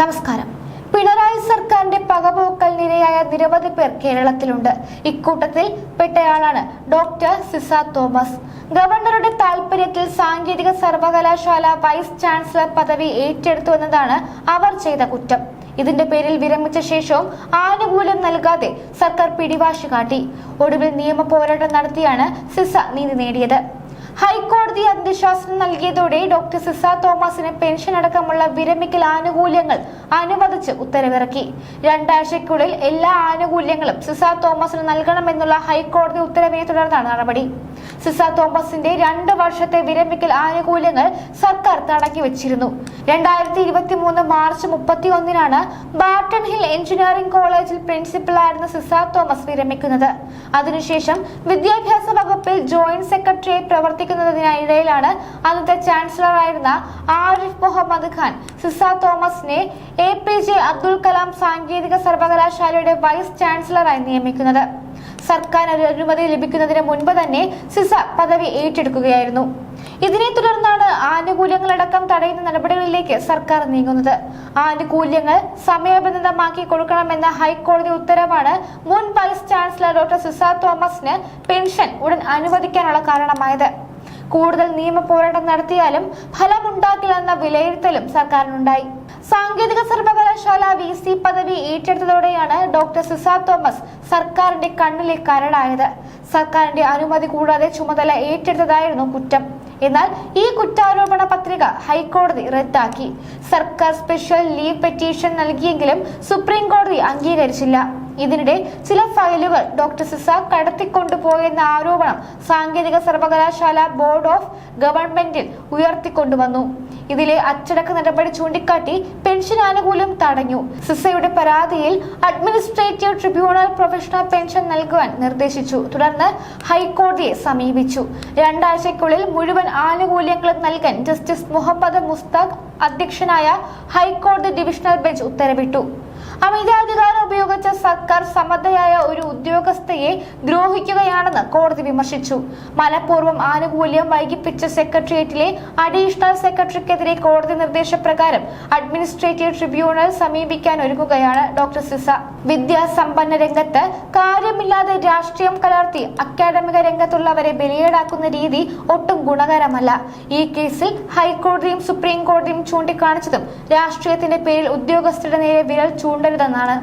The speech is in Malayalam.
നമസ്കാരം. പിണറായി സർക്കാരിന്റെ പകപോക്കൽ നിരയായ നിരവധി പേർ കേരളത്തിലുണ്ട്. ഇക്കൂട്ടത്തിൽ പെട്ടയാളാണ് ഡോക്ടർ സിസ തോമസ്. ഗവർണറുടെ താൽപര്യത്തിൽ സാങ്കേതിക സർവകലാശാല വൈസ് ചാൻസലർ പദവി ഏറ്റെടുത്തു എന്നതാണ് അവർ ചെയ്ത കുറ്റം. ഇതിന്റെ പേരിൽ വിരമിച്ച ശേഷവും ആനുകൂല്യം നൽകാതെ സർക്കാർ പിടിവാശി കാട്ടി. ഒടുവിൽ നിയമ പോരാട്ടം നടത്തിയാണ് സിസ നീതി നേടിയത്. ഹൈക്കോടതി അന്ത്യശാസനം നൽകിയതോടെ ഡോക്ടർ സിസ തോമസിന് പെൻഷൻ അടക്കമുള്ള വിരമിക്കൽ ആനുകൂല്യങ്ങൾ അനുവദിച്ച് ഉത്തരവിറക്കി. 2 ആഴ്ചയ്ക്കുള്ളിൽ എല്ലാ ആനുകൂല്യങ്ങളും സിസ തോമസിന് നൽകണമെന്നുള്ള ഹൈക്കോടതി ഉത്തരവിനെ തുടർന്നാണ് നടപടി. സിസ തോമസിന്റെ 2 വർഷത്തെ വിരമിക്കൽ ആനുകൂല്യങ്ങൾ സർക്കാർ തടക്കി വെച്ചിരുന്നു. 2023 മാർച്ച് 31-നാണ് ബാർട്ടൺ ഹിൽ എഞ്ചിനീയറിംഗ് കോളേജിൽ പ്രിൻസിപ്പലായിരുന്ന സിസ തോമസ് വിരമിക്കുന്നത്. അതിനുശേഷം വിദ്യാഭ്യാസ വകുപ്പിൽ ജോയിന്റ് സെക്രട്ടറിയായി പ്രവർത്തിക്കുന്നതിനിടയിലാണ് അന്നത്തെ ചാൻസലറായിരുന്ന ആരിഫ് മുഹമ്മദ് ഖാൻ സിസ തോമസിനെ APJ അബ്ദുൽ കലാം സാങ്കേതിക സർവകലാശാലയുടെ വൈസ് ചാൻസലറായി നിയമിക്കുന്നത്. സർക്കാർ അനുമതി ലഭിക്കുന്നതിന് മുൻപ് തന്നെ സിസ പദവി ഏറ്റെടുക്കുകയായിരുന്നു. ഇതിനെ തുടർന്നാണ് ആനുകൂല്യങ്ങളടക്കം തടയുന്ന നടപടികളിലേക്ക് സർക്കാർ നീങ്ങുന്നത്. ആനുകൂല്യങ്ങൾ സമയബന്ധിതമാക്കി കൊടുക്കണമെന്ന ഹൈക്കോടതി ഉത്തരവാണ് മുൻ വൈസ് ചാൻസലർ ഡോക്ടർ സിസ തോമസിന് പെൻഷൻ ഉടൻ അനുവദിക്കാനുള്ള കാരണമായത്. കൂടുതൽ നിയമ പോരാട്ടം നടത്തിയാലും ഫലമുണ്ടാക്കില്ലെന്ന വിലയിരുത്തലും സർക്കാരിനുണ്ടായി. സാങ്കേതിക സർവകലാശാല VC പദവി ഏറ്റെടുത്തതോടെയാണ് ഡോക്ടർ സിസ തോമസ് സർക്കാരിന്റെ കണ്ണിലെ കരടായത്. സർക്കാരിന്റെ അനുമതി കൂടാതെ ചുമതല ഏറ്റെടുത്തതായിരുന്നു കുറ്റം. എന്നാൽ ഈ കുറ്റാരോപണ പത്രിക ഹൈക്കോടതി റദ്ദാക്കി. സർക്കാർ സ്പെഷ്യൽ ലീവ് പെറ്റീഷൻ നൽകിയെങ്കിലും സുപ്രീം കോടതി അംഗീകരിച്ചില്ല. ഇതിനിടെ ചില ഫയലുകൾ ഡോക്ടർ സിസ കടത്തിക്കൊണ്ടുപോയെന്ന ആരോപണം സാങ്കേതിക സർവകലാശാല ബോർഡ് ഓഫ് ഗവൺമെന്റിൽ ഉയർത്തിക്കൊണ്ടുവന്നു. ഇതിലെ അച്ചടക്ക നടപടി ചൂണ്ടിക്കാട്ടി പെൻഷൻ ആനുകൂല്യം തടഞ്ഞു. സിസയുടെ പരാതിയിൽ അഡ്മിനിസ്ട്രേറ്റീവ് ട്രിബ്യൂണൽ പ്രൊഫഷണൽ പെൻഷൻ നൽകുവാൻ നിർദ്ദേശിച്ചു. തുടർന്ന് ഹൈക്കോടതിയെ സമീപിച്ചു. 2 ആഴ്ചയ്ക്കുള്ളിൽ മുഴുവൻ ആനുകൂല്യങ്ങളും നൽകാൻ ജസ്റ്റിസ് മുഹമ്മദ് മുസ്താഖ് അധ്യക്ഷനായ ഹൈക്കോടതി ഡിവിഷണൽ ബെഞ്ച് ഉത്തരവിട്ടു. അമിതാധികാരം ഉപയോഗിച്ച സർക്കാർ സമർത്ഥയായ ഒരു ഉദ്യോഗസ്ഥയെ ദ്രോഹിക്കുകയാണെന്ന് കോടതി വിമർശിച്ചു. മനഃപൂർവ്വം ആനുകൂല്യം വൈകിപ്പിച്ച സെക്രട്ടേറിയറ്റിലെ അഡീഷണൽ സെക്രട്ടറിക്കെതിരെ കോടതി നിർദ്ദേശപ്രകാരം അഡ്മിനിസ്ട്രേറ്റീവ് ട്രിബ്യൂണൽ സമീപിക്കാൻ ഒരുങ്ങുകയാണ് ഡോക്ടർ സിസ. വിദ്യാസമ്പന്ന രംഗത്ത് കാര്യമില്ലാതെ രാഷ്ട്രീയം കലർത്തി അക്കാദമിക രംഗത്തുള്ളവരെ ബലിയേടാക്കുന്ന രീതി ഒട്ടും ഗുണകരമല്ല. ഈ കേസിൽ ഹൈക്കോടതിയും സുപ്രീം കോടതിയും ചൂണ്ടിക്കാണിച്ചതും രാഷ്ട്രീയത്തിന്റെ പേരിൽ ഉദ്യോഗസ്ഥരുടെ നേരെ വിരൽ ചൂണ്ടരുതെന്നാണ്.